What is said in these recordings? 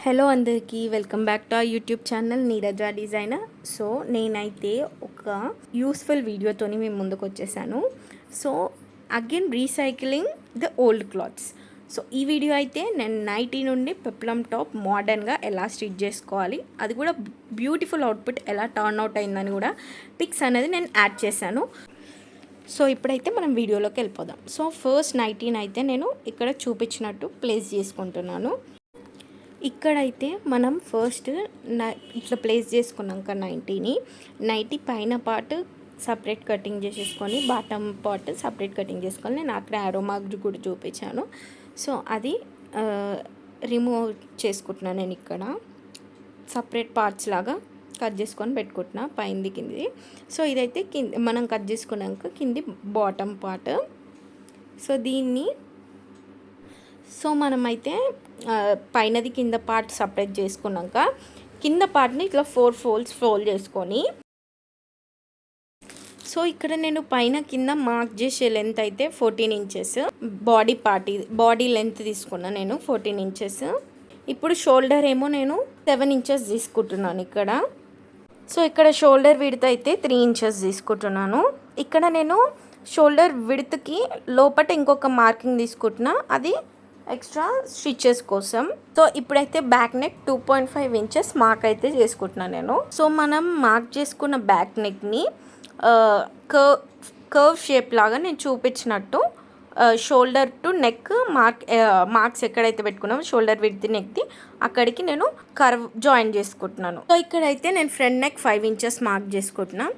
Hello అందరికీ welcome back to our YouTube channel Neeraja designer. So నేనైతే ఒక యూస్ఫుల్ వీడియోతోని మేము ముందుకు వచ్చేసాను. So again recycling the old clothes. So ఈ వీడియో అయితే నేను నైటీ నుండి పెప్లమ్ టాప్ మోడర్న్గా ఎలా స్టిచ్ చేసుకోవాలి, అది కూడా బ్యూటిఫుల్ అవుట్పుట్ ఎలా టర్న్ అవుట్ అయిందని కూడా పిక్స్ అనేది నేను యాడ్ చేశాను. సో ఇప్పుడైతే మనం వీడియోలోకి వెళ్ళిపోదాం. సో ఫస్ట్ నైటీని అయితే నేను ఇక్కడ చూపించినట్టు ప్లేస్ చేసుకుంటున్నాను. ఇక్కడైతే మనం ఫస్ట్ ఇట్లా ప్లేస్ చేసుకున్నాక నైటీ పైన పార్ట్ సపరేట్ కటింగ్ చేసేసుకొని బాటమ్ పార్ట్ సపరేట్ కటింగ్ చేసుకొని నేను అక్కడ యారో మార్క్ కూడా చూపించాను. సో అది రిమూవ్ చేసుకుంటున్నాను. నేను ఇక్కడ సపరేట్ పార్ట్స్ లాగా కట్ చేసుకొని పెట్టుకుంటున్నా పైంది కింది. సో ఇదైతే మనం కట్ చేసుకున్నాక కింది బాటమ్ పార్ట్. సో దీన్ని మనమైతే పైనది కింద పార్ట్ సపరేట్ చేసుకున్నాక కింద పార్ట్ని ఇట్లా 4 ఫోల్డ్స్ ఫోల్డ్ చేసుకొని, సో ఇక్కడ నేను పైన కింద మార్క్ చేసే లెంత్ అయితే 14 ఇంచెస్ బాడీ లెంత్ తీసుకున్నా నేను 14 ఇంచెస్. ఇప్పుడు షోల్డర్ ఏమో నేను 7 ఇంచెస్ తీసుకుంటున్నాను ఇక్కడ. సో ఇక్కడ షోల్డర్ విడ్త్ అయితే 3 ఇంచెస్ తీసుకుంటున్నాను. ఇక్కడ నేను షోల్డర్ విడ్త్కి లోపల ఇంకొక మార్కింగ్ తీసుకుంటున్నా, అది ఎక్స్ట్రా స్టిచెస్ కోసం. సో ఇప్పుడైతే బ్యాక్ నెక్ 2.5 ఇంచెస్ మార్క్ అయితే చేసుకుంటున్నాను నేను. సో మనం మార్క్ చేసుకున్న బ్యాక్ నెక్ని కర్వ్ షేప్ లాగా నేను చూపించినట్టు షోల్డర్ టు నెక్ మార్క్స్ ఎక్కడైతే పెట్టుకున్నామో షోల్డర్ విడ్త్ నెక్ది అక్కడికి నేను కర్వ్ జాయిన్ చేసుకుంటున్నాను. సో ఇక్కడైతే నేను ఫ్రంట్ నెక్ 5 ఇంచెస్ మార్క్ చేసుకుంటున్నాను.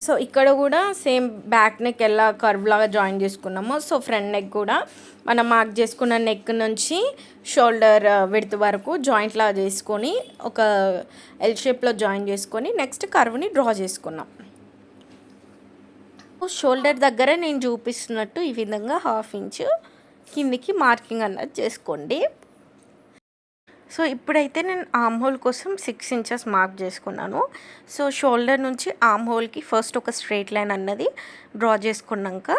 సో ఇక్కడ కూడా సేమ్ బ్యాక్ నెక్ ఎలా కర్వ్ లాగా జాయిన్ చేసుకున్నామో, సో ఫ్రంట్ నెక్ కూడా మనం మార్క్ చేసుకున్న నెక్ నుంచి షోల్డర్ విడ్త్ వరకు జాయింట్ లాగా చేసుకొని ఒక ఎల్ షేప్లో జాయిన్ చేసుకొని నెక్స్ట్ కర్వ్ని డ్రా చేసుకున్నాం. షోల్డర్ దగ్గర నేను చూపిస్తున్నట్టు ఈ విధంగా 1/2 ఇంచు కిందికి మార్కింగ్ అన్నది చేసుకోండి. సో ఇప్పుడైతే నేను ఆర్మ్ హోల్ కోసం 6 ఇంచెస్ మార్క్ చేసుకున్నాను. సో షోల్డర్ నుంచి ఆర్మ్ హోల్కి ఫస్ట్ ఒక స్ట్రైట్ లైన్ అన్నది డ్రా చేసుకున్నాక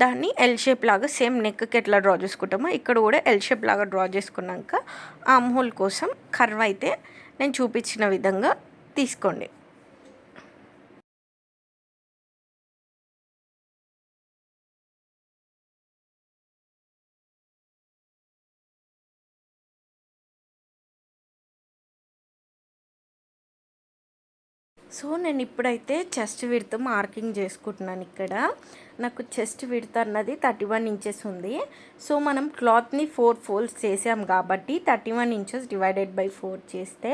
దాన్ని ఎల్ షేప్ లాగా సేమ్ నెక్కి ఎట్లా డ్రా చేసుకుంటామో ఇక్కడ కూడా ఎల్ షేప్ లాగా డ్రా చేసుకున్నాక ఆర్మ్ హోల్ కోసం కర్వ్ అయితే నేను చూపించిన విధంగా తీసుకోండి. సో నేను ఇప్పుడైతే చెస్ట్ విడ్త్ మార్కింగ్ చేసుకుంటున్నాను. ఇక్కడ నాకు చెస్ట్ విడ్త్ అన్నది 31 ఇంచెస్ ఉంది. సో మనం క్లాత్ని 4 ఫోల్డ్స్ చేసాం కాబట్టి 31 ఇంచెస్ డివైడెడ్ బై 4 చేస్తే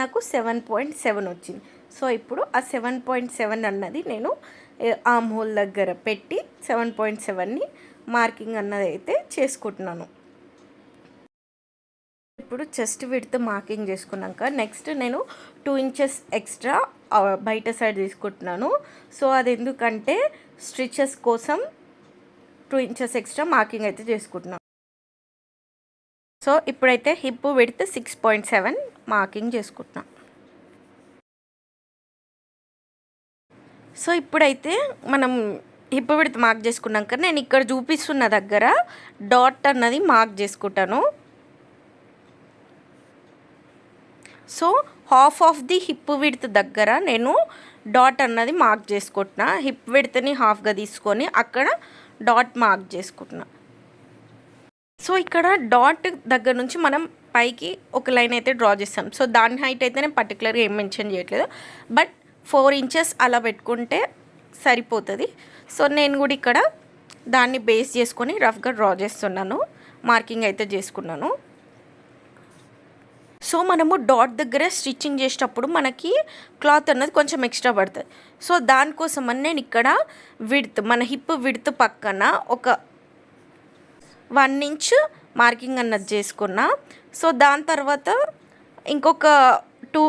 నాకు 7.7 వచ్చింది. సో ఇప్పుడు ఆ 7.7 అన్నది నేను ఆర్మ్ హోల్ దగ్గర పెట్టి 7.7ని మార్కింగ్ అన్నది అయితే చేసుకుంటున్నాను. ఇప్పుడు చెస్ట్ విడ్త్ మార్కింగ్ చేసుకున్నాక నెక్స్ట్ నేను 2 ఇంచెస్ ఎక్స్ట్రా బయట సైడ్ తీసుకుంటున్నాను. సో అది ఎందుకంటే స్టిచెస్ కోసం 2 ఇంచెస్ ఎక్స్ట్రా మార్కింగ్ అయితే చేసుకుంటున్నాను. సో ఇప్పుడైతే హిప్ విడ్త్ 6.7 మార్కింగ్ చేసుకుంటున్నాను. సో ఇప్పుడైతే మనం హిప్ విడ్త్ మార్క్ చేసుకున్నాక నేను ఇక్కడ చూపిస్తున్న దగ్గర డాట్ అన్నది మార్క్ చేసుకుంటాను. So half of the hip width దగ్గర నేను డాట్ అన్నది మార్క్ చేసుకుంటున్నా. హిప్ విడ్త్ని హాఫ్గా తీసుకొని అక్కడ డాట్ మార్క్ చేసుకుంటున్నా. సో ఇక్కడ డాట్ దగ్గర నుంచి మనం పైకి ఒక లైన్ అయితే డ్రా చేస్తాం. సో దాని హైట్ అయితే నేను పర్టికులర్గా ఏం మెన్షన్ చేయట్లేదు, బట్ 4 ఇంచెస్ అలా పెట్టుకుంటే సరిపోతుంది. సో నేను కూడా ఇక్కడ దాన్ని బేస్ చేసుకొని రఫ్గా డ్రా చేస్తున్నాను, మార్కింగ్ అయితే చేసుకున్నాను. సో మనము డాట్ దగ్గర స్టిచ్చింగ్ చేసేటప్పుడు మనకి క్లాత్ అన్నది కొంచెం ఎక్స్ట్రా పడుతుంది. సో దానికోసం అని నేను ఇక్కడ మన హిప్ విడ్త్ పక్కన ఒక 1 ఇంచ్ మార్కింగ్ అన్నది చేసుకున్నా. సో దాని తర్వాత ఇంకొక 2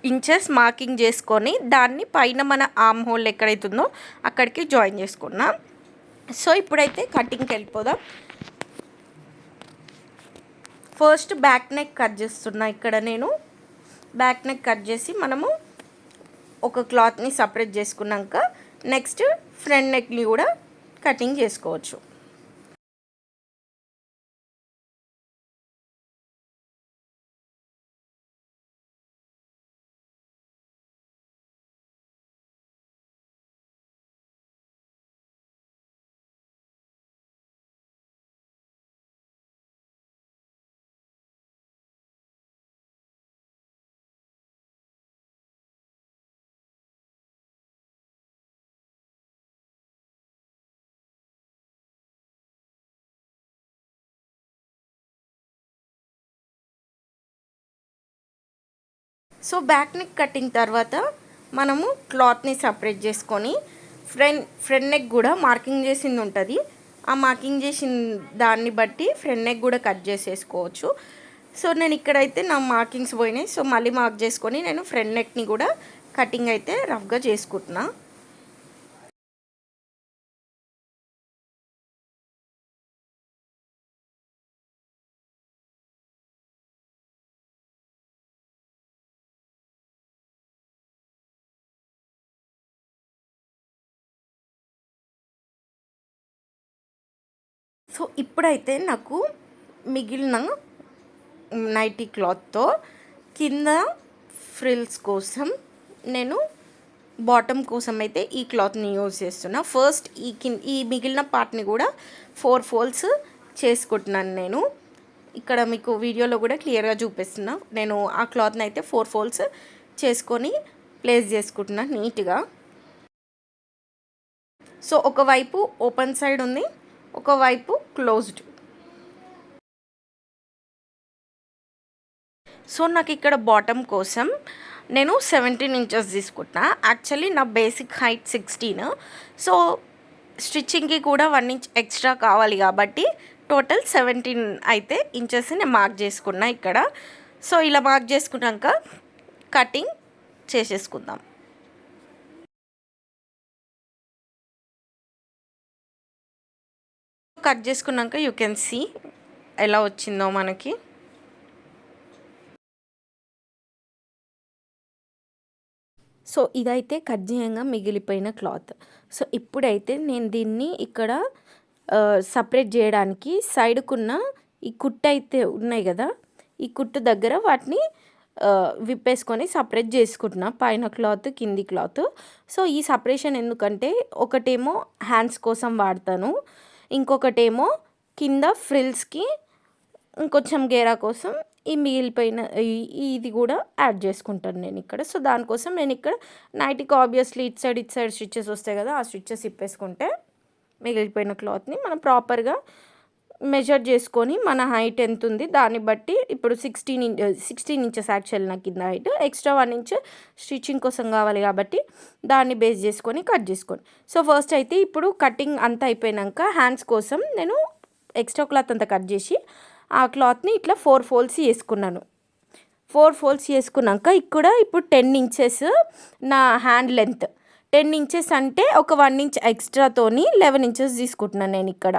ఇంచెస్ మార్కింగ్ చేసుకొని దాన్ని పైన మన ఆర్మ్ హోల్ ఎక్కడైతుందో అక్కడికి జాయిన్ చేసుకున్నా. సో ఇప్పుడైతే కటింగ్కి వెళ్ళిపోదాం. ఫస్ట్ బ్యాక్ నెక్ కట్ చేస్తున్నా. ఇక్కడ నేను బ్యాక్ నెక్ కట్ చేసి మనము ఒక క్లాత్ని సపరేట్ చేసుకున్నాక నెక్స్ట్ ఫ్రంట్ నెక్ని కూడా కటింగ్ చేసుకోవచ్చు. సో బ్యాక్ నెక్ కటింగ్ తర్వాత మనము క్లాత్ని సపరేట్ చేసుకొని ఫ్రంట్ నెక్ కూడా మార్కింగ్ చేసింది ఉంటుంది. ఆ మార్కింగ్ చేసిన దాన్ని బట్టి ఫ్రంట్ నెక్ కూడా కట్ చేసేసుకోవచ్చు. సో నేను ఇక్కడైతే నా మార్కింగ్స్ పోయినాయి. సో మళ్ళీ మార్క్ చేసుకొని నేను ఫ్రంట్ నెక్ని కూడా కటింగ్ అయితే రఫ్గా చేసుకుంటున్నా. సో ఇప్పుడైతే నాకు మిగిలిన నైటీ క్లాత్తో కింద ఫ్రిల్స్ కోసం నేను బాటమ్ కోసం అయితే ఈ క్లాత్ని యూజ్ చేస్తున్నా. ఫస్ట్ ఈ మిగిలిన పార్ట్ని కూడా 4 ఫోల్డ్స్ చేసుకుంటున్నాను. నేను ఇక్కడ మీకు వీడియోలో కూడా క్లియర్గా చూపిస్తున్నా. నేను ఆ క్లాత్ని అయితే 4 ఫోల్డ్స్ చేసుకొని ప్లేస్ చేసుకుంటున్నా నీట్గా. సో ఒకవైపు ఓపెన్ సైడ్ ఉంది, ఒకవైపు క్లోజ్డ్. సో నాకు ఇక్కడ బాటమ్ కోసం నేను 17 ఇంచెస్ తీసుకుంటున్నా. యాక్చువల్లీ నా బేసిక్ హైట్ 16. సో స్టిచ్చింగ్కి కూడా 1 ఇంచ్ ఎక్స్ట్రా కావాలి కాబట్టి టోటల్ 17 అయితే ఇంచెస్ నేను మార్క్ చేసుకున్నా ఇక్కడ. సో ఇలా మార్క్ చేసుకున్నాక కటింగ్ చేసేసుకుందాం. కట్ చేసుకున్నాక యూ కెన్ సీ ఎలా వచ్చిందో మనకి. సో ఇదైతే కట్ చేయంగా మిగిలిపోయిన క్లాత్. సో ఇప్పుడైతే నేను దీన్ని ఇక్కడ సపరేట్ చేయడానికి సైడ్కున్న ఈ కుట్టు అయితే ఉన్నాయి కదా, ఈ కుట్టు దగ్గర వాటిని విప్పేసుకొని సపరేట్ చేసుకుంటున్నా, పైన క్లాత్ కింది క్లాత్. సో ఈ సపరేషన్ ఎందుకంటే ఒకటేమో హ్యాండ్స్ కోసం వాడతాను, ఇంకొకటేమో కింద ఫ్రిల్స్కి ఇంకొంచెం గేరా కోసం ఈ మిగిలిపోయిన ఇది కూడా యాడ్ చేసుకుంటాను నేను ఇక్కడ. సో దానికోసం నేను ఇక్కడ నైట్కి ఆబ్వియస్లీ ఇటు సైడ్ స్టిచ్చెస్ వస్తాయి కదా, ఆ స్టిచ్చెస్ ఇప్పేసుకుంటే మిగిలిపోయిన క్లాత్ని మనం ప్రాపర్గా మెజర్ చేసుకొని మన హైట్ ఎంత ఉంది దాన్ని బట్టి ఇప్పుడు 16 ఇంచెస్ యాక్చువల్ నా కింద హైట్, ఎక్స్ట్రా 1 ఇంచ్ స్టిచ్చింగ్ కోసం కావాలి కాబట్టి దాన్ని బేస్ చేసుకొని కట్ చేసుకోండి. సో ఫస్ట్ అయితే ఇప్పుడు కటింగ్ అంతా అయిపోయాక హ్యాండ్స్ కోసం నేను ఎక్స్ట్రా క్లాత్ అంతా కట్ చేసి ఆ క్లాత్ని ఇట్లా 4 ఫోల్డ్స్ చేసుకున్నాను. 4 ఫోల్డ్స్ చేసుకున్నాక ఇక్కడ ఇప్పుడు 10 ఇంచెస్ నా హ్యాండ్ లెంత్. 10 ఇంచెస్ అంటే ఒక 1 ఇంచ్ ఎక్స్ట్రాతోని 11 ఇంచెస్ తీసుకుంటున్నాను నేను ఇక్కడ.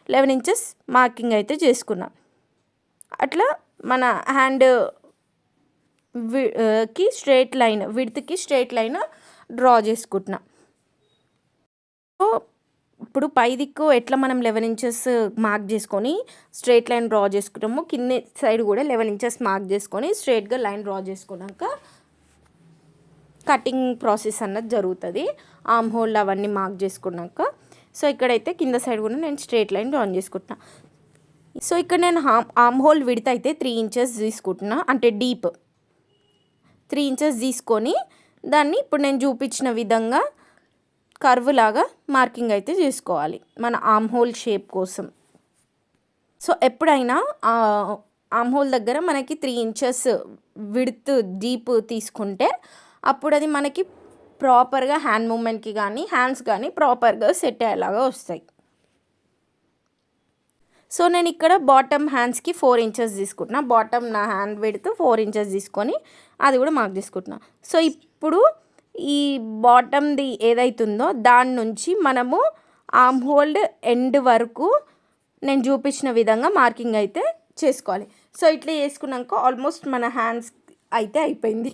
11 ఇంచెస్ మార్కింగ్ అయితే చేసుకున్నా. అట్లా మన హ్యాండ్ కి స్ట్రైట్ లైన్, విడ్త్కి స్ట్రైట్ లైన్ డ్రా చేసుకుంటున్నా. సో ఇప్పుడు పై దిక్కు ఎట్లా మనం 11 ఇంచెస్ మార్క్ చేసుకొని స్ట్రైట్ లైన్ డ్రా చేసుకుంటాము, కింద సైడ్ కూడా 11 ఇంచెస్ మార్క్ చేసుకొని స్ట్రైట్గా లైన్ డ్రా చేసుకున్నాక కటింగ్ ప్రాసెస్ అన్నది జరుగుతుంది. ఆర్మ్ హోల్ అవన్నీ మార్క్ చేసుకున్నాక సో ఇక్కడైతే కింద సైడ్ కూడా నేను స్ట్రైట్ లైన్ డ్రా చేసుకుంటున్నా. సో ఇక్కడ నేను ఆర్మ్ హోల్ విడ్త్ అయితే 3 ఇంచెస్ తీసుకుంటున్నా, అంటే డీప్ 3 ఇంచెస్ తీసుకొని దాన్ని ఇప్పుడు నేను చూపించిన విధంగా కర్వ్ లాగా మార్కింగ్ అయితే చేసుకోవాలి మన ఆర్మ్ హోల్ షేప్ కోసం. సో ఎప్పుడైనా ఆర్మ్ హోల్ దగ్గర మనకి 3 ఇంచెస్ విడ్త్ డీప్ తీసుకుంటే అప్పుడు అది మనకి ప్రాపర్గా హ్యాండ్ మూమెంట్కి కానీ హ్యాండ్స్ కానీ ప్రాపర్గా సెట్ అయ్యేలాగా వస్తాయి. సో నేను ఇక్కడ బాటమ్ హ్యాండ్స్కి 4 ఇంచెస్ తీసుకుంటున్నా. బాటమ్ నా హ్యాండ్ విడ్త్ 4 ఇంచెస్ తీసుకొని అది కూడా మార్క్ చేసుకుంటున్నా. సో ఇప్పుడు ఈ బాటమ్ది ఏదైతుందో దాని నుంచి మనము ఆర్మ్ హోల్డ్ ఎండ్ వరకు నేను చూపించిన విధంగా మార్కింగ్ అయితే చేసుకోవాలి. సో ఇట్లా చేసుకున్నాక ఆల్మోస్ట్ మన హ్యాండ్స్ అయితే అయిపోయింది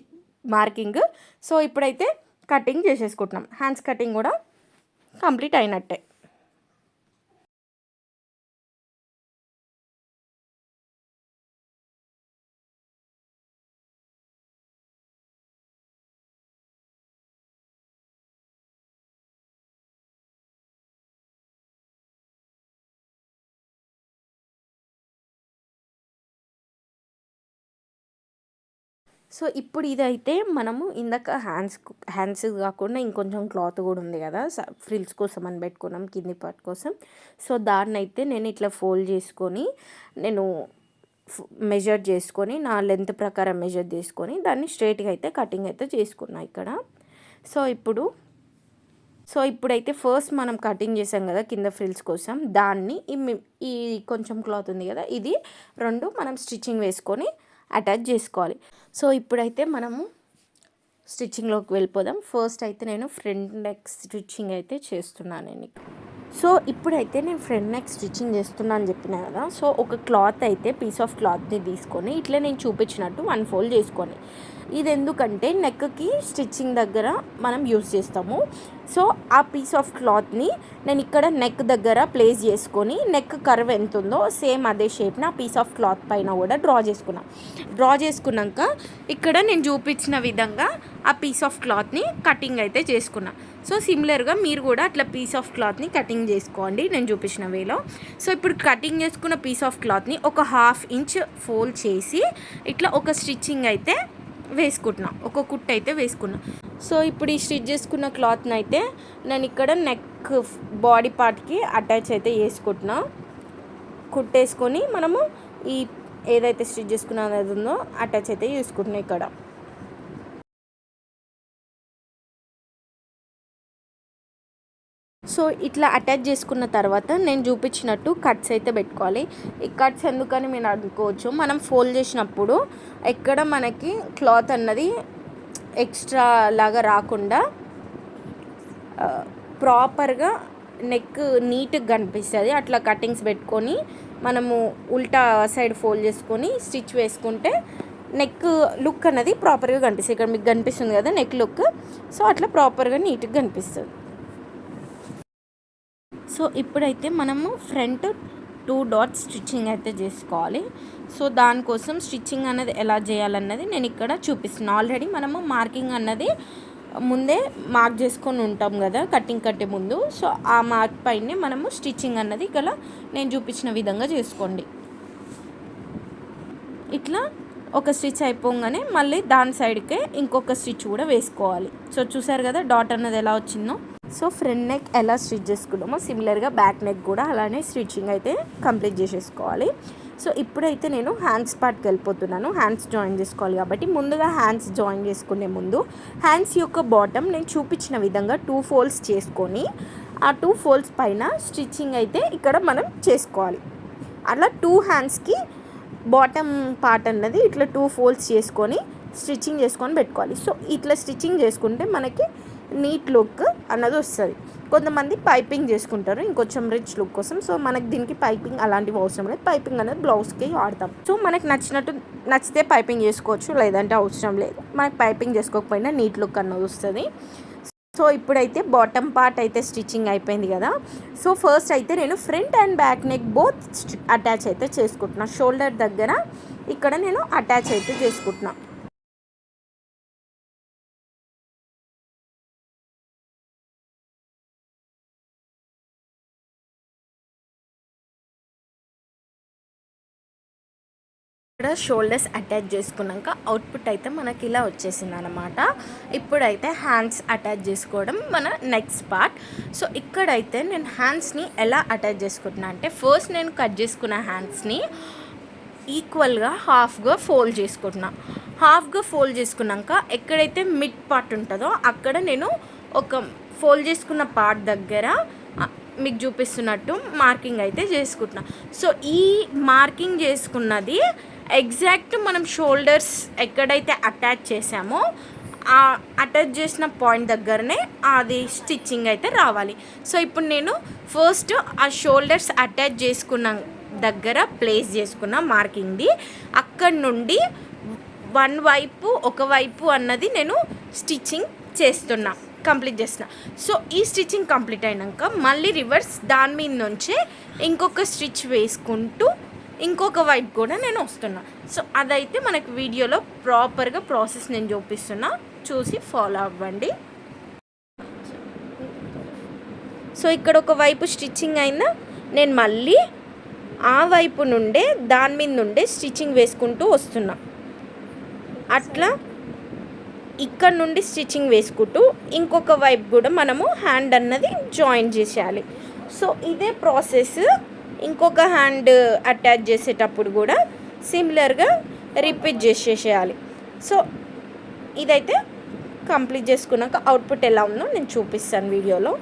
మార్కింగ్. సో ఇప్పుడైతే కటింగ్ చేసేసుకుంటున్నాం. హ్యాండ్స్ కటింగ్ కూడా కంప్లీట్ అయినట్టే. సో ఇప్పుడు ఇదైతే మనము ఇందాక హ్యాండ్స్ కాకుండా ఇంకొంచెం క్లాత్ కూడా ఉంది కదా, ఫ్రిల్స్ కోసం అని పెట్టుకున్నాం కింది పార్ట్ కోసం. సో దాన్ని అయితే నేను ఇట్లా ఫోల్డ్ చేసుకొని నేను మెజర్ చేసుకొని నా లెంత్ ప్రకారం మెజర్ చేసుకొని దాన్ని స్ట్రైట్గా అయితే కటింగ్ అయితే చేసుకున్నా ఇక్కడ. సో ఇప్పుడైతే ఫస్ట్ మనం కటింగ్ చేసాం కదా కింద ఫ్రిల్స్ కోసం, దాన్ని ఈ కొంచెం క్లాత్ ఉంది కదా ఇది రెండు మనం స్టిచ్చింగ్ వేసుకొని అటాచ్ చేసుకోవాలి. సో ఇప్పుడైతే మనము స్టిచ్చింగ్లోకి వెళ్ళిపోదాం. ఫస్ట్ అయితే నేను ఫ్రంట్ నెక్ స్టిచ్చింగ్ అయితే చేస్తున్నాను నేను. సో ఇప్పుడైతే నేను ఫ్రంట్ నెక్ స్టిచ్చింగ్ చేస్తున్నా అని చెప్పిన కదా. సో ఒక క్లాత్ అయితే పీస్ ఆఫ్ క్లాత్ని తీసుకొని ఇట్లా నేను చూపించినట్టు వన్ ఫోల్డ్ చేసుకొని, ఇది ఎందుకంటే నెక్కి స్టిచ్చింగ్ దగ్గర మనం యూస్ చేస్తాము. సో ఆ పీస్ ఆఫ్ క్లాత్ని నేను ఇక్కడ నెక్ దగ్గర ప్లేస్ చేసుకొని నెక్ కర్వ్ ఎంత ఉందో సేమ్ అదే షేప్ని ఆ పీస్ ఆఫ్ క్లాత్ పైన కూడా డ్రా చేసుకున్నాక ఇక్కడ నేను చూపించిన విధంగా ఆ పీస్ ఆఫ్ క్లాత్ని కటింగ్ అయితే చేసుకున్నా. సో సిమిలర్గా మీరు కూడా అట్లా పీస్ ఆఫ్ క్లాత్ని కటింగ్ చేసుకోండి నేను చూపించిన వేలో. సో ఇప్పుడు కటింగ్ చేసుకున్న పీస్ ఆఫ్ క్లాత్ని ఒక 1/2 ఇంచ్ ఫోల్డ్ చేసి ఇట్లా ఒక స్టిచ్చింగ్ అయితే వేసుకుంటున్నా, ఒక కుట్టు అయితే వేసుకున్నా. సో ఇప్పుడు ఈ స్టిచ్ చేసుకున్న క్లాత్ని అయితే నేను ఇక్కడ నెక్ బాడీ పార్ట్కి అటాచ్ అయితే చేసుకుంటున్నా. కుట్టేసుకొని మనము ఈ ఏదైతే స్టిచ్ చేసుకున్నది ఉందో అటాచ్ అయితే చేసుకుంటున్నా ఇక్కడ. సో ఇట్లా అటాచ్ చేసుకున్న తర్వాత నేను చూపించినట్టు కట్స్ అయితే పెట్టుకోవాలి. ఈ కట్స్ ఎందుకని మీరు అనుకోవచ్చు, మనం ఫోల్డ్ చేసినప్పుడు ఎక్కడ మనకి క్లాత్ అన్నది ఎక్స్ట్రా లాగా రాకుండా ప్రాపర్గా నెక్ నీట్గా కనిపిస్తుంది. అట్లా కటింగ్స్ పెట్టుకొని మనము ఉల్టా సైడ్ ఫోల్డ్ చేసుకొని స్టిచ్ వేసుకుంటే నెక్ లుక్ అన్నది ప్రాపర్గా కనిపిస్తుంది. ఇక్కడ మీకు కనిపిస్తుంది కదా నెక్ లుక్. సో అట్లా ప్రాపర్గా నీట్గా కనిపిస్తుంది. సో ఇప్పుడైతే మనము ఫ్రంట్ 2 డాట్స్ స్టిచ్చింగ్ అయితే చేసుకోవాలి. సో దానికోసం స్టిచ్చింగ్ అన్నది ఎలా చేయాలన్నది నేను ఇక్కడ చూపిస్తున్నాను. ఆల్రెడీ మనము మార్కింగ్ అన్నది ముందే మార్క్ చేసుకొని ఉంటాం కదా కటింగ్ కట్టే ముందు. సో ఆ మార్క్ పైనే మనము స్టిచ్చింగ్ అన్నది ఇక్కడ నేను చూపించిన విధంగా చేసుకోండి. ఇట్లా ఒక స్టిచ్ అయిపోగానే మళ్ళీ దాని సైడ్కే ఇంకొక స్టిచ్ కూడా వేసుకోవాలి. సో చూసారు కదా డాట్ అన్నది ఎలా వచ్చిందో. సో ఫ్రంట్ నెక్ ఎలా స్టిచ్ చేసుకున్నామో సిమిలర్గా బ్యాక్ నెక్ కూడా అలానే స్టిచ్చింగ్ అయితే కంప్లీట్ చేసేసుకోవాలి. సో ఇప్పుడైతే నేను హ్యాండ్స్ పార్ట్కి వెళ్ళిపోతున్నాను. హ్యాండ్స్ జాయిన్ చేసుకోవాలి కాబట్టి ముందుగా హ్యాండ్స్ జాయిన్ చేసుకునే ముందు హ్యాండ్స్ యొక్క బాటమ్ నేను చూపించిన విధంగా 2 ఫోల్డ్స్ చేసుకొని ఆ 2 ఫోల్డ్స్ పైన స్టిచ్చింగ్ అయితే ఇక్కడ మనం చేసుకోవాలి. అలా 2 హ్యాండ్స్కి బాటమ్ పార్ట్ అన్నది ఇట్లా 2 ఫోల్డ్స్ చేసుకొని స్టిచ్చింగ్ చేసుకొని పెట్టుకోవాలి. సో ఇట్లా స్టిచ్చింగ్ చేసుకుంటే మనకి నీట్ లుక్ అన్నది వస్తుంది. కొంతమంది పైపింగ్ చేసుకుంటారు ఇంకొంచెం రిచ్ లుక్ కోసం. సో మనకి దీనికి పైపింగ్ అలాంటివి అవసరం లేదు. పైపింగ్ అనేది బ్లౌజ్కి వాడతాం. సో మనకి నచ్చితే పైపింగ్ చేసుకోవచ్చు, లేదంటే అవసరం లేదు. మనకి పైపింగ్ చేసుకోకపోయినా నీట్ లుక్ అన్నది వస్తుంది. సో ఇప్పుడైతే బాటమ్ పార్ట్ అయితే స్టిచ్చింగ్ అయిపోయింది కదా. సో ఫస్ట్ అయితే నేను front and back neck both attach అయితే చేసుకుంటున్నా. షోల్డర్ దగ్గర ఇక్కడ నేను అటాచ్ అయితే చేసుకుంటున్నా. ఇక్కడ షోల్డర్స్ అటాచ్ చేసుకున్నాక అవుట్పుట్ అయితే మనకి ఇలా వచ్చేసింది అనమాట. ఇప్పుడైతే హ్యాండ్స్ అటాచ్ చేసుకోవడం మన నెక్స్ట్ పార్ట్. సో ఇక్కడైతే నేను హ్యాండ్స్ని ఎలా అటాచ్ చేసుకుంటున్నా అంటే ఫస్ట్ నేను కట్ చేసుకున్న హ్యాండ్స్ని ఈక్వల్గా హాఫ్గా ఫోల్డ్ చేసుకుంటున్నా. హాఫ్గా ఫోల్డ్ చేసుకున్నాక ఎక్కడైతే మిడ్ పార్ట్ ఉంటుందో అక్కడ నేను ఒక ఫోల్డ్ చేసుకున్న పార్ట్ దగ్గర మీకు చూపిస్తున్నట్టు మార్కింగ్ అయితే చేసుకుంటున్నా. సో ఈ మార్కింగ్ చేసుకున్నది ఎగ్జాక్ట్ మనం షోల్డర్స్ ఎక్కడైతే అటాచ్ చేసామో ఆ అటాచ్ చేసిన పాయింట్ దగ్గరనే అది స్టిచ్చింగ్ అయితే రావాలి. సో ఇప్పుడు నేను ఫస్ట్ ఆ షోల్డర్స్ అటాచ్ చేసుకున్న దగ్గర ప్లేస్ చేసుకున్న మార్కింగ్ది, అక్కడ నుండి ఒకవైపు అన్నది నేను స్టిచ్చింగ్ చేస్తున్నా, కంప్లీట్ చేస్తున్నా. సో ఈ స్టిచ్చింగ్ కంప్లీట్ అయినాక మళ్ళీ రివర్స్ దాని మీద నుంచే ఇంకొక స్టిచ్ వేసుకుంటూ ఇంకొక వైపు కూడా నేను వస్తున్నా. సో అదైతే మనకు వీడియోలో ప్రాపర్గా ప్రాసెస్ నేను చూపిస్తున్నా, చూసి ఫాలో అవ్వండి. సో ఇక్కడ ఒక వైపు స్టిచ్చింగ్ అయినా నేను మళ్ళీ ఆ వైపు నుండే దాని మీద నుండే స్టిచ్చింగ్ వేసుకుంటూ వస్తున్నా. అట్లా ఇక్కడ నుండి స్టిచ్చింగ్ వేసుకుంటూ ఇంకొక వైపు కూడా మనము హ్యాండ్ అన్నది జాయిన్ చేసేయాలి. సో ఇదే ప్రాసెస్ ఇంకొక హ్యాండ్ అటాచ్ చేసేటప్పుడు కూడా సిమిలర్గా రిపీట్ చేసేసేయాలి. సో ఇదైతే కంప్లీట్ చేసుకున్నాక అవుట్పుట్ ఎలా ఉందో నేను చూపిస్తాను వీడియోలో.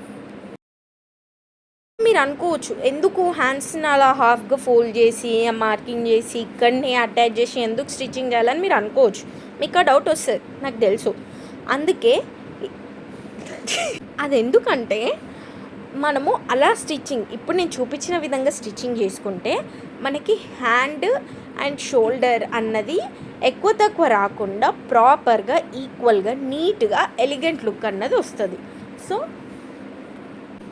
మీరు అనుకోవచ్చు, ఎందుకు హ్యాండ్స్ని అలా హాఫ్గా ఫోల్డ్ చేసి మార్కింగ్ చేసి ఇక్కడనే అటాచ్ చేసి ఎందుకు స్టిచ్చింగ్ చేయాలని మీరు అనుకోవచ్చు. మీకు ఆ డౌట్ వస్తుంది, నాకు తెలుసు. అందుకే అది ఎందుకంటే మనము అలా స్టిచ్చింగ్ ఇప్పుడు నేను చూపించిన విధంగా స్టిచ్చింగ్ చేసుకుంటే మనకి హ్యాండ్ అండ్ షోల్డర్ అన్నది ఎక్కువ తక్కువ రాకుండా ప్రాపర్గా ఈక్వల్గా నీట్గా ఎలిగెంట్ లుక్ అన్నది వస్తుంది.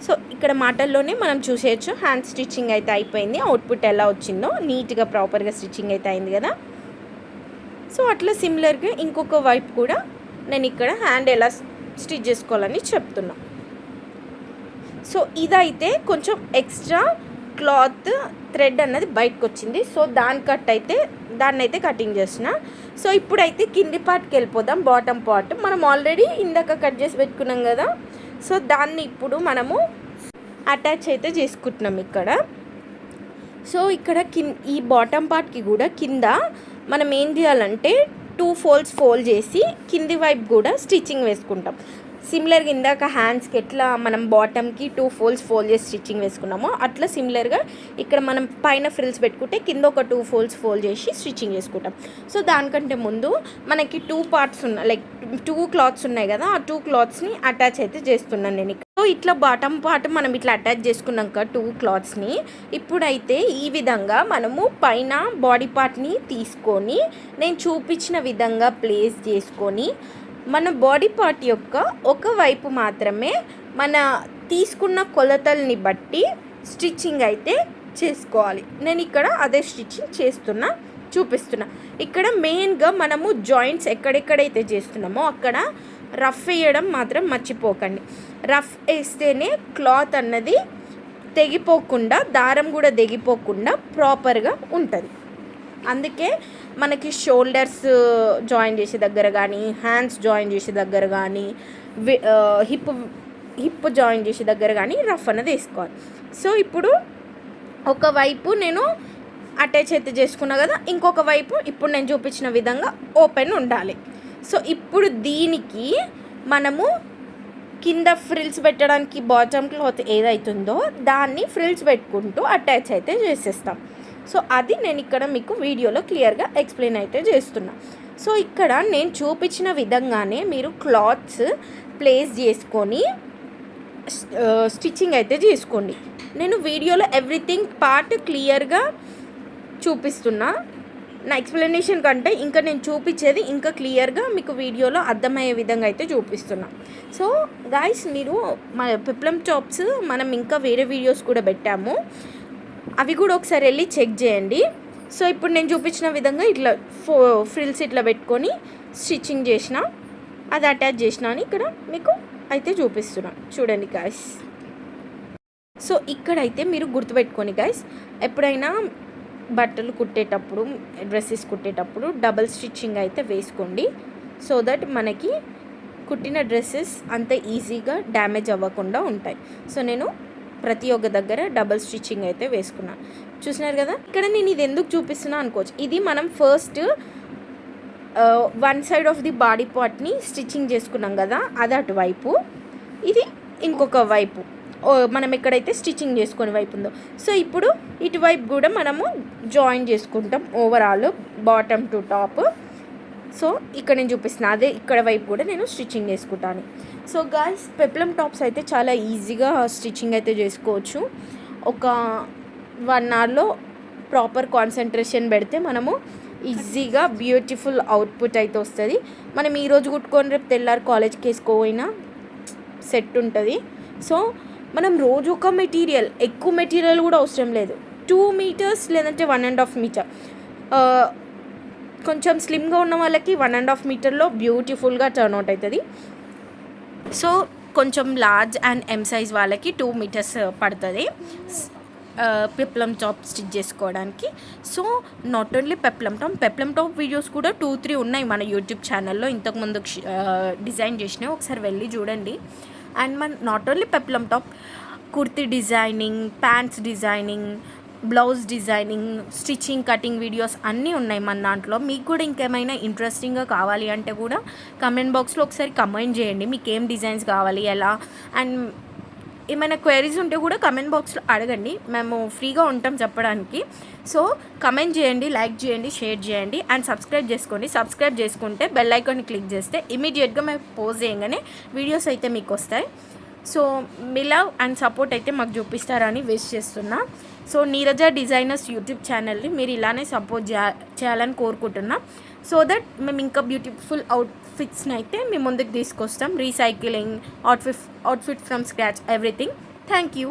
సో ఇక్కడ మాటల్లోనే మనం చూసేయచ్చు హ్యాండ్ స్టిచ్చింగ్ అయితే అయిపోయింది, అవుట్పుట్ ఎలా వచ్చిందో నీట్గా ప్రాపర్గా స్టిచ్చింగ్ అయితే అయింది కదా. సో అట్లా సిమిలర్గా ఇంకొక వైపు కూడా నేను ఇక్కడ హ్యాండ్ ఎలా స్టిచ్ చేసుకోవాలని చెప్తున్నా. సో ఇదైతే కొంచెం ఎక్స్ట్రా క్లాత్ థ్రెడ్ అన్నది బయటకు వచ్చింది. సో దాన్ని అయితే కటింగ్ చేసిన. సో ఇప్పుడైతే కింది పార్ట్కి వెళ్ళిపోదాం. బాటమ్ పార్ట్ మనం ఆల్రెడీ ఇందాక కట్ చేసి పెట్టుకున్నాం కదా. సో దాన్ని ఇప్పుడు మనము అటాచ్ అయితే చేసుకుంటున్నాం ఇక్కడ. సో ఇక్కడ ఈ బాటమ్ పార్ట్కి కూడా కింద మనం ఏం చేయాలంటే 2 folds ఫోల్డ్ చేసి కింది వైపు కూడా స్టిచ్చింగ్ వేసుకుంటాం. సిమిలర్గా ఇందాక హ్యాండ్స్కి ఎట్లా మనం బాటమ్కి 2 folds ఫోల్డ్ చేసి స్టిచ్చింగ్ వేసుకున్నామో అట్లా సిమిలర్గా ఇక్కడ మనం పైన ఫ్రిల్స్ పెట్టుకుంటే కింద ఒక 2 folds ఫోల్డ్ చేసి స్టిచ్చింగ్ చేసుకుంటాం. సో దానికంటే ముందు మనకి 2 parts ఉన్నాయి, లైక్ 2 cloths ఉన్నాయి కదా, ఆ 2 clothsని అటాచ్ అయితే చేస్తున్నాను నేను. సో ఇట్లా బాటమ్ పార్ట్ మనం ఇట్లా అటాచ్ చేసుకున్నాక 2 clothsని ఇప్పుడైతే ఈ విధంగా మనము పైన బాడీ పార్ట్ని తీసుకొని నేను చూపించిన విధంగా ప్లేస్ చేసుకొని మన బాడీ పార్ట్ యొక్క ఒకవైపు మాత్రమే మన తీసుకున్న కొలతల్ని బట్టి స్టిచ్చింగ్ అయితే చేసుకోవాలి. నేను ఇక్కడ అదే స్టిచ్చింగ్ చూపిస్తున్నా. ఇక్కడ మెయిన్గా మనము జాయింట్స్ ఎక్కడెక్కడైతే చేస్తున్నామో అక్కడ రఫ్ వేయడం మాత్రం మర్చిపోకండి. రఫ్ వేస్తేనే క్లాత్ అన్నది తెగిపోకుండా, దారం కూడా తెగిపోకుండా ప్రాపర్గా ఉంటుంది. అందుకే మనకి షోల్డర్స్ జాయిన్ చేసే దగ్గర కానీ, హ్యాండ్స్ జాయిన్ చేసే దగ్గర కానీ, హిప్ జాయిన్ చేసే దగ్గర కానీ రఫ్ అన్నది వేసుకోవాలి. సో ఇప్పుడు ఒకవైపు నేను అటాచ్ అయితే చేసుకున్నా కదా, ఇంకొక వైపు ఇప్పుడు నేను చూపించిన విధంగా ఓపెన్ ఉండాలి. సో ఇప్పుడు దీనికి మనము కింద ఫ్రిల్స్ పెట్టడానికి బాటమ్ క్లాత్ ఏదైతుందో దాన్ని ఫ్రిల్స్ పెట్టుకుంటూ అటాచ్ అయితే చేసేస్తాం. సో అది నేను ఇక్కడ మీకు వీడియోలో క్లియర్గా ఎక్స్ప్లెయిన్ అయితే చేస్తున్నా. సో ఇక్కడ నేను చూపించిన విధంగానే మీరు క్లాత్స్ ప్లేస్ చేసుకొని స్టిచ్చింగ్ అయితే చేసుకోండి. నేను వీడియోలో ఎవ్రీథింగ్ పార్ట్ క్లియర్గా చూపిస్తున్నా. నా ఎక్స్ప్లెనేషన్ కంటే ఇంకా నేను చూపించేది ఇంకా క్లియర్గా మీకు వీడియోలో అర్థమయ్యే విధంగా అయితే చూపిస్తున్నా. సో గాయ్స్, మీరు మా పెప్లమ్ టాప్స్ మనం ఇంకా వేరే వీడియోస్ కూడా పెట్టాము, అవి కూడా ఒకసారి వెళ్ళి చెక్ చేయండి. సో ఇప్పుడు నేను చూపించిన విధంగా ఇట్లా ఫ్రిల్స్ ఇట్లా పెట్టుకొని స్టిచ్చింగ్ చేసిన, అది అటాచ్ చేసిన అని ఇక్కడ మీకు అయితే చూపిస్తున్నాను. చూడండి గాయ్స్. సో ఇక్కడైతే మీరు గుర్తుపెట్టుకోండి గాయ్స్, ఎప్పుడైనా బట్టలు కుట్టేటప్పుడు, డ్రెస్సెస్ కుట్టేటప్పుడు డబల్ స్టిచ్చింగ్ అయితే వేసుకోండి. సో దట్ మనకి కుట్టిన డ్రెస్సెస్ అంత ఈజీగా డ్యామేజ్ అవ్వకుండా ఉంటాయి. సో నేను ప్రతి ఒక్క దగ్గర డబల్ స్టిచ్చింగ్ అయితే వేసుకున్నాను. చూసినారు కదా. ఇక్కడ నేను ఇది ఎందుకు చూపిస్తున్నా అనుకోవచ్చు. ఇది మనం first 1 side of the body పార్ట్ని స్టిచ్చింగ్ చేసుకున్నాం కదా, అది అటువైపు, ఇది ఇంకొక వైపు మనం ఎక్కడైతే స్టిచ్చింగ్ చేసుకొని వైపు ఉందో. సో ఇప్పుడు ఇటువైపు కూడా మనము జాయిన్ చేసుకుంటాం overall bottom to top. So ఇక్కడ నేను చూపిస్తున్నా, అదే ఇక్కడ వైపు కూడా నేను స్టిచ్చింగ్ చేసుకుంటాను. సో గాయ్స్, పెప్లం టాప్స్ అయితే చాలా ఈజీగా స్టిచ్చింగ్ అయితే చేసుకోవచ్చు. ఒక 1 అవర్లో ప్రాపర్ కాన్సన్ట్రేషన్ పెడితే మనము ఈజీగా బ్యూటిఫుల్ అవుట్పుట్ అయితే వస్తుంది. మనం ఈరోజు కుట్టుకొని రేపు తెల్లారి కాలేజ్కి వేసుకోపోయినా సెట్ ఉంటుంది. సో మనం రోజు ఒక మెటీరియల్, ఎక్కువ మెటీరియల్ కూడా అవసరం లేదు. 2 మీటర్స్ లేదంటే 1.5 మీటర్, కొంచెం స్లిమ్గా ఉన్న వాళ్ళకి 1.5 మీటర్లో బ్యూటిఫుల్గా టర్న్అవుట్ అవుతుంది. సో కొంచెం లార్జ్ అండ్ ఎమ్ సైజ్ వాళ్ళకి 2 మీటర్స్ పడుతుంది పెప్లం టాప్ స్టిచ్ చేసుకోవడానికి. So not only peplum top videos కూడా 2-3 ఉన్నాయి మన యూట్యూబ్ ఛానల్లో, ఇంతకుముందు డిజైన్ చేసినవి, ఒకసారి వెళ్ళి చూడండి. అండ్ మన not only peplum top, kurti designing, pants designing, blouse designing, stitching, cutting videos అన్నీ ఉన్నాయి మన దాంట్లో. మీకు కూడా ఇంకేమైనా ఇంట్రెస్టింగ్గా కావాలి అంటే కూడా కమెంట్ బాక్స్లో ఒకసారి కమెంట్ చేయండి, మీకు ఏం డిజైన్స్ కావాలి ఎలా. అండ్ ఏమైనా క్వైరీస్ ఉంటే కూడా కమెంట్ బాక్స్లో అడగండి, మేము ఫ్రీగా ఉంటాం చెప్పడానికి. సో కమెంట్ చేయండి, లైక్ చేయండి, షేర్ చేయండి అండ్ సబ్స్క్రైబ్ చేసుకోండి. సబ్స్క్రైబ్ చేసుకుంటే బెల్ ఐకాన్ని క్లిక్ చేస్తే ఇమీడియట్గా మేము పోస్ట్ చేయగానే వీడియోస్ అయితే మీకు వస్తాయి. So me love and support అయితే మాకు చూపిస్తారని విష్ చేస్తున్నా. సో నీరజ డిజైనర్స్ యూట్యూబ్ ఛానల్ని మీరు ఇలానే సపోర్ట్ చేయాలని కోరుకుంటున్నా. సో దట్ మేము ఇంకా బ్యూటిఫుల్ అవుట్ఫిట్స్ని అయితే మేము ముందుకు తీసుకొస్తాం. Recycling, outfit from scratch, everything. Thank you.